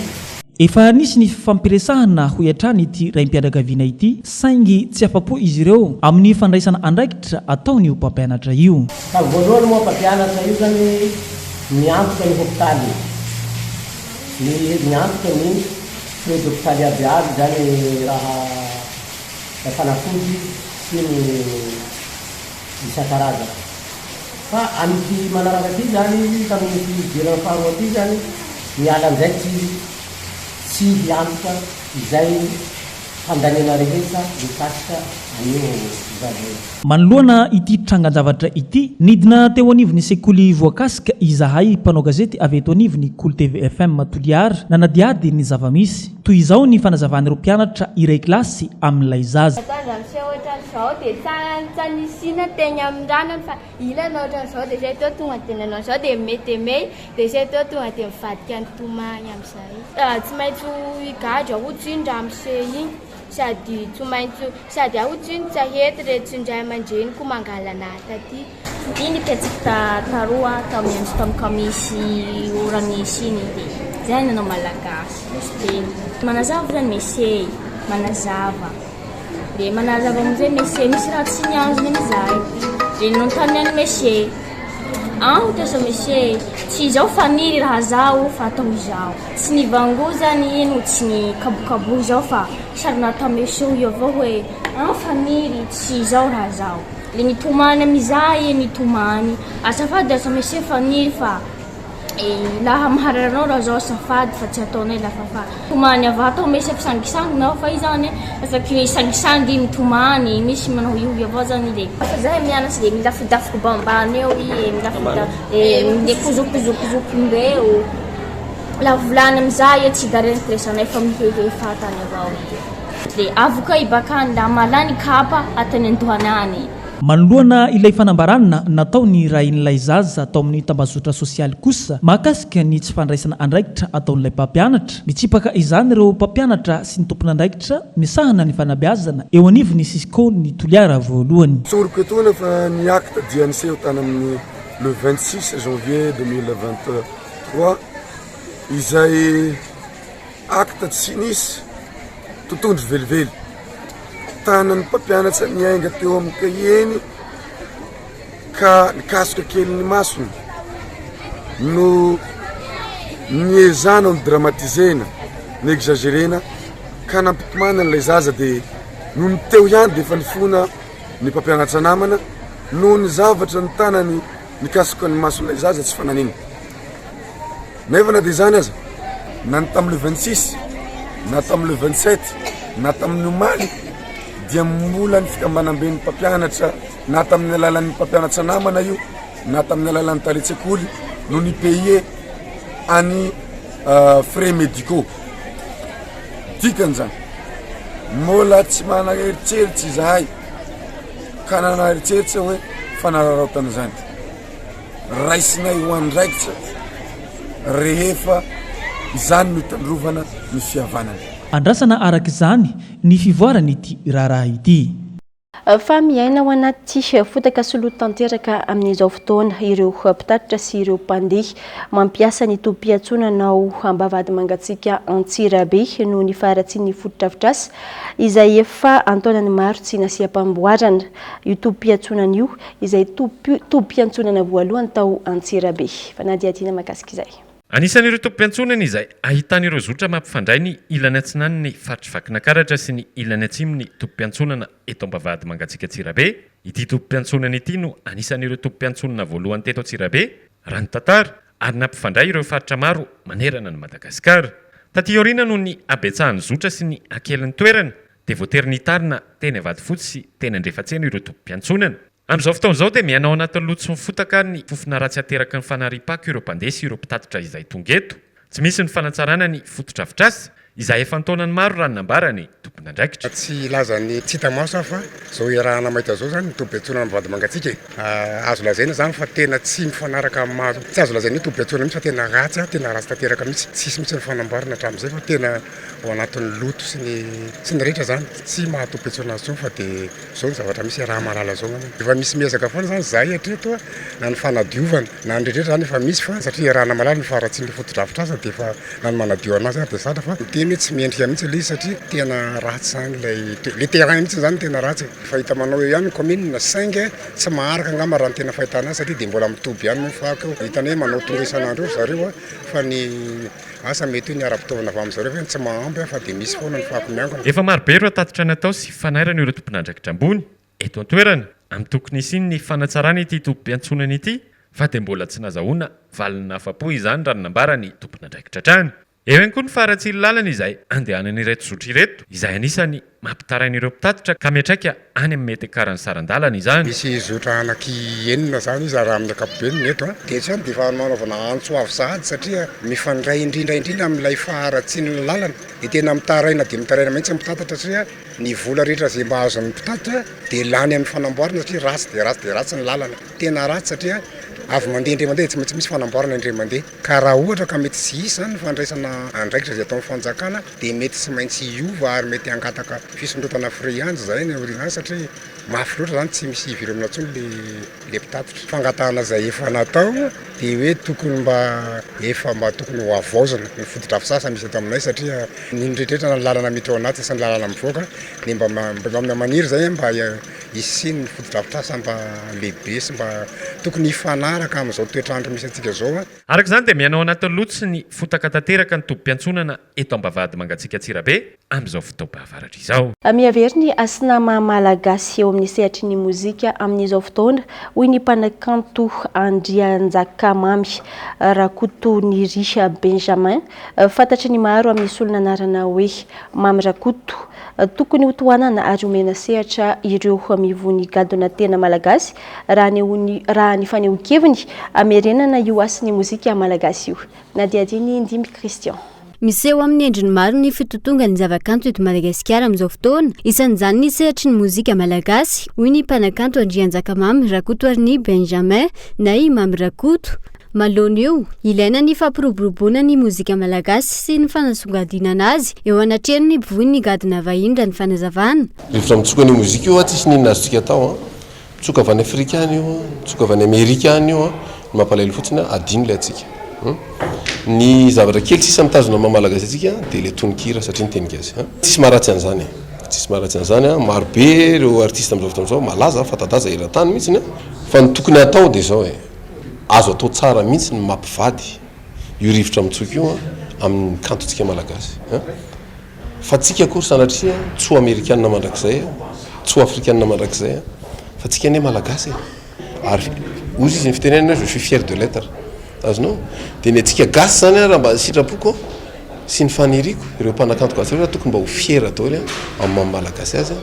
Efa nisy ny fampiresahana ho iatrany ity raim-pianakaviana ity saingy tsy afa-po izy ireo amin'ny fandraisana andraikitra ataony io mpampianatra io. Ka voalohany moa mpampianatra io zany miantoka ny hopitaly. Miantoka ny frais d'hopitaly abiaby zany raha fanafody sy ny isan-karazana. Fa amin'ity manaraka ty zany tamin'ity dirana faharoa ty zany miala amin'izay tsy hiantoka izay fandanena rehetra mikasika an'io zavatra. Manoloana ity trangan-javatra ity nidina teo anivon'ny sekoly voakasika izahay mpanao gazety avy eto anivon'ny Kolo TV FM Toliara nanadiady ny zavamisy toy izao ny fanazavan'ireo mpianatra iray kilasy amin'ilay zaza. Zao dia tsanisina teny amin'ny ranony fa ilana ohatran'izao dia izay teo tonga dia nanao izao dia metemey dia izay teo tonga dia mivadika ny tomany amin'izay. Tsy maintsy higadra hotsindra amin'izay iny sady tsy maintsy sady ahotsiny tsy ahety rehetra indray aman-dreny koa mangalana taty. Iny petsika taroa tamin'ny andro tamika misy oramisy iny dia izay nanao malagasy. Manazava zany mesey manazava. Dia manazava amin'izay mesey misy raha tsy nianjony amin'izay. Dia nontany any mesey. Ohatra zao mesey tsy izao faniry raha zao fa atao izao. Tsy nivango zany ino tsy ny kabokabo izao fa sarina atao mesey io avao hoe faniry tsy izao raha zao. Le nitomany amin'izay nitomany. Azafady asa mesey faniry fa laha mahararanao raha zao azafady fa tsy ataonay lafa tomany avy atao mesy fisangisanginao fa izany afaky sangisangy mitomany misy manao io avao zany le zay mianatra dia milafidafiko bambany eo le kozokozokozokombeo la volany amin'izay tsy darenitresanay fa mihehefatany avao dia avoka ibakany la malany kapa atany andohany any. Manoloana ilay fanambarana nataony rain'ilay zaza atao amin'ny tambazotra sosialy kosa mahakasika ny tsy fandraisana andraikitra ataon'ilay mpampianatra mitsipaka izany ireo mpampianatra sy ny tompon'andraikitra misahana ny fanabeazana eo anivon'ny Sisco ny Toliara voalohany. Soroko etona fa ny acte dia niseho tany amin'ny le 26 janvier 2023 izay acte tsy nisy totondro velively tanany mpampianatra niainga teo amin'ny kahiny ka nikasika kely ny masony no niezana ny dramatisena ny exagerena ka nampitomana n'ilay zaza dia no ny teo ihany dia efa nifona ny mpampianatra namana noho ny zavatra ny tanany mikasika ny mason'ilay zaza tsy fananina nefa na dia zany aza na ny tamin'le 26 na tamin'le 27 na tamin'ny omaly dia mbola ny fikambanam-ben'ny mpampianatra na tamin'ny alalan'ny mpampianatra namana io na tamin'ny alalan'ny taletsekoly no ny paye any frais médicaux dikan'izany mbola tsy manana eritseritsy izahay ka nanana eritseritsy hoe fanararaotana zany raisinay ho andraikitra rehefa izany no itandrovana ny fihavanana andrasana araka izany ny fivoarany ity raharaha ity fa miaina ao anaty fotaka soloa tanteraka amin'izao fotoana ireo mpitatitra sy ireo mpandeha mampiasa ny tobim-piantsonanao ambavady mangatsiaka Antsirabe no ny faratsian'ny fotodrafitrasa izay efa antaonany maro tsy nasiam-pamboarana io tobim-piantsonana io izay tobim-piantsonana voalohany tao Antsirabe fa nadiadina makasika izay. Anisan'ireo tobim-piantsonana izay ahitan'ireo zotra mampifandray ny ilany atsinany ny faritry vakinankaratra sy ny ilany atsimony tobim-piantsonana eto ambavady mangatsiaka Antsirabe. Ity tobim-piantsonana ity no anisan'ireo tobim-piantsonana voalohany teto Antsirabe raha ny tantara ary nampifandray ireo faritra maro manerana ny Madagasikara. Taty aoriana no ny abetsahan'ny zotra sy ny akelan'ny toerana dia voatery nitarina teny avady fotsy sy teny andrefatsena ireo tobim-piantsonana. Amin'izao fotoan'izao dia mianao anatin'ny loto sy ny fotaka ny fofona ratsy ateraky ny fanariam-pako ireo mpandeha sy ireo mpitatitra izay tonga eto. Tsy misy ny fanatsarana ny fotodrafitrasa izay efa antaonany maro raha nambarany tompon'andraikitra. Tsy lazany tsy hita maso fa zao iarahana mahita zao zany tobim-piantsonana mivady mangatsiaka azo lazaina zany fa tena tsy mifanaraka amin'ny maso. Tsy azo lazaina hoe tobim-piantsonana mihitsy fa tena ratsy tanteraka mihitsy. Tsisy mihitsy ny fanamboarana hatramin'izay fa tena ao anatin'ny loto sy ny rehetra zany tsy maha tobim-piantsonana azy fa dia zao ny zavatra misy raha malala zao zany. Efa misy miezaka foana zany zahay hatreto na ny fanadiovana na ny rehetra zany efa misy fa satria rahana malala ny faratsian'ny fotodrafitrasa dia efa na ny manadio anazy ary dia zatra fa teny tsy miendrika mihitsy ilay satria tena ratsy zany le terrain mihitsy zany tena ratsy. Fahita manao eo ihany commune na 5 tsy maharaka angamba raha ny tena fahitana azy satria dia mbola mitoby ihany mofako hitany hoe manao tonga isan'andro zareo fa ny asa mety hoe ny ara-pitaovana avy amin'izareo fa tsy mahampy fa dia misy foana ny fako miangona. Efa marobe ireo tatitra natao sy fanairana ireo tompon'andraikitra ambony eto an-toerana amin'ny tokony isiny ny fanatsarana ity tobim-piantsonana ity fa dia mbola tsy nazahoana valina afa-po izany raha nambarany tompon'andraikitra hatrany. Eo ihany koa ny faratsy lalana izay andehanan'ireto zotra ireto izay anisany mampitarain'ireo mpitatitra ka miatraika any amin'ny mety akarany sarandalana izany. Misy zotra anaky enina zany izy raha amin'ny ankapobeny eto dia tsy dia efa manaovana antso avy sahady satria mifandray indrindra amin'ilay faharatsian'ny lalana dia tena mitaraina dia mitaraina mihitsy mpitatatra satria ny vola rehetra izay mba azon'ny mpitatitra dia lany amin'ny fanamboarana satria ratsy ny lalana tena ratsy satria avy mandeha indray mandeha tsy misy fanamboarana indray mandeha ka raha ohatra ka mety tsy hisy zany fandraisana andraikitra izay ataon'ny fanjakana dia mety tsy maintsy hiova ary mety hangataka fisondrotana friandy zay ny orinasa satria mafy loatra zany tsy misy iviremina intsony le mpitatitra. Fangatahana izay efa natao dia hoe tokony mba tokony ho avaozana ny fotodrafitrasa misy eto aminay satria ny rehetrarehetra na lalana miditra ao anaty sy ny lalana mivoaka dia mba maniry zay mba hisiny ny fotodrafitrasa mba lehibe sy mba tokony hifanaraka amin'izao toetrandro misy antsika zao. Araka izany dia mianao anatin'ny loto sy ny fotaka tanteraka ny tobim-piantsonana eto ambavady mangatsiaka Antsirabe amin'izao fotoam-pahavaratra izao. Miaveriny asinama malagasy eo amin'ny sehatry ny mozika amin'izao fotoana hoy ny mpanakanto Andrianjakamamy Rakoto Nirisha Benjamin fantatry ny maro amin'ny solona anarana hoe Mamy Rakoto tokony ho tohanana ary omena sehatra ireo mivony gadona tena malagasy raha ny fanehoan-keviny amerenana io asin'ny mozika malagasy io. Nadiadiny Ndimby Christian. Misy eo amin'ny endriny maro ny fitotonga ny zavakanto eto Madagasikara amin'izao fotoana isan'izany ny sehatry ny mozika malagasy hoy ny mpanakanto Andrianjakamamy Rakoto ary Benjamin na i Mamy Rakoto. Malony eo ilaina ny fampiroboroboana ny mozika malagasy sy ny fanasongadinana azy eo anatrehany ny mpivohy ny gadona vahiny raha ny fanazavana. Rehefa mitsoka ny mozika io tsisy ninona azontsika atao mitsoka avy any Afrikany io mitsoka avy any Amerikany io ny mampalahelo fotsiny adino ilay atsika. Ny zavatra kely sisa mitazona mamalagasy atsika dia ilay tononkira satria ny teny gasy. Tsisy maharatsy an'izany tsisy maharatsy an'izany marobe ireo artiste amin'izao fotoana izao malaza fatadaza eran-tany mihitsy fa ny tokony atao dia izao azo atao tsara mihitsy ny mampivady io rivotra mitsoka io amin'ny kantontsika malagasy fa tsika kory sanatria tso amerikanina mandrakizay tso afrikanina mandrakizay fa tsika ane malagasy ary ozy izy ny fitenenana je suis fier de l'être azonao dia ny atsika gasy zany raha mba sitrapoko sy ny faniriko ireo mpanakanto gasy raha tokony mba ho fiera daoly amin'ny malagasy azy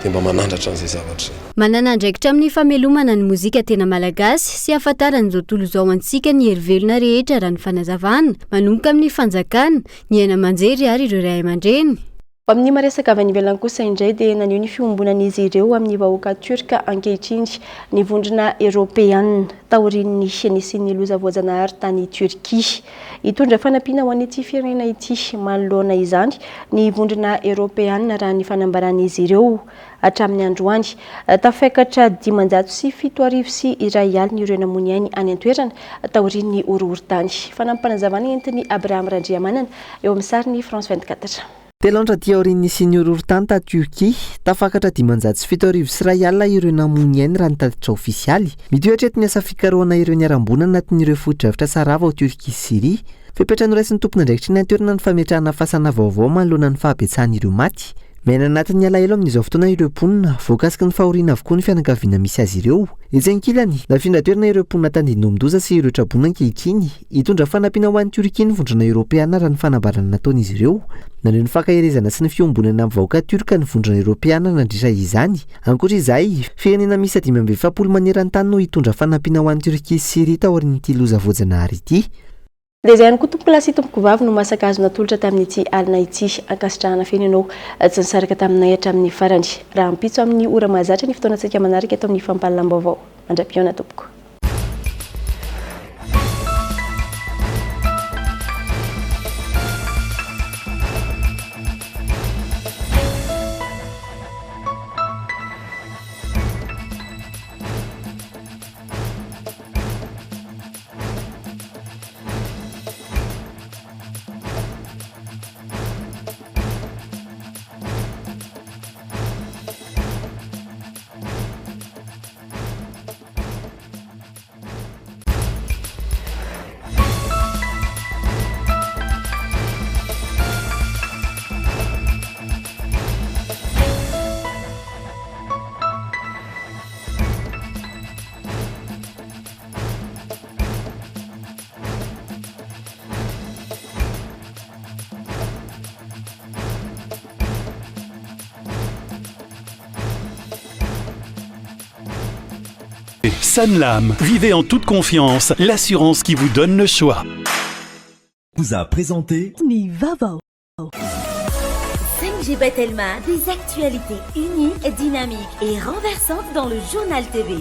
dia mba manandratra an'izay zavatra manana andraikitra amin'ny famelomana ny mozika tena malagasy sy ahafantaran'izao tontolo izao antsika ny herivelona rehetra raha ny fanazavana manomboka amin'ny fanjakana ny aina aman-jery ary ireo ray aman-dreny. Amin'ny maresaka avy any ivelany kosa indray dia naneho ny fiombonan'izy ireo amin'ny vahoaka turka ankehitriny ny vondrona eropeana taorian'ny nisian'ny loza voajanahary tany Turkia. Hitondra fanampiana ho an'ity firenena ity manoloana izany ny vondrona eropeana raha ny fanambaran'izy ireo hatramin'ny androany tafekatra 507 sy 1 alina ireo namony ainy any an-toerana taorian'ny horohorontany. Fanampanazavana entiny Abraham Randriamanana eo amin'ny sariny France 24. Telandra dia aorian'ny sy horohorontany ta Turkia tafakatra 507 sy 1 alina ireo namony ainy raha ny tatitra ofisialy midiohatra eto ny asa fikarohana ireo niarambona anatin'ireo foto-dravitra sarava ao Turkia sy Syria. Fepetra noraisin'ny tompona andraikitra ny antoerana ny fametrahana fasana vaovao manoloana ny fahabetsahan'ireo maty. Maina anatin'ny alahelo amin'izao fotoana ireo mponina voakasiky ny fahoriana avokoa ny fianakaviana misy azy ireo. Etsy-ankilany lafindra toerana ireo mponina tandindomindoza sy ireo trabona ankehitriny hitondra fanampiana ho an'ny Turkia ny vondrona eropeana raha ny fanambarana nataon'izy ireo. Naneho ny fankahirezana sy ny fiombonana amin'ny vahoaka turka ny vondrona eropeana nandritra izany. Ankoatr'izay firenena misy 570 maneran-tany no hitondra fanampiana ho an'ny Turkia sy Syria taorian'ity loza voajanahary ity. Dia izay ihany koa tompoko lahy sy tompoko vavy no masaka azo natolotra tamin'ity alina ity ankasitrahana feno ianao tsy nisaraka taminay hatramin'ny farany. Raha ampitso amin'ny ora mahazatra ny fotoanantsika manaraka eto amin'ny fampahalalam-baovao. Mandra-piona tompoko. Sanlam, vivez en toute confiance, l'assurance qui vous donne le choix. Vous a présenté Nivavo. 5G Batelma, des actualités uniques, dynamiques et renversantes dans le journal TV.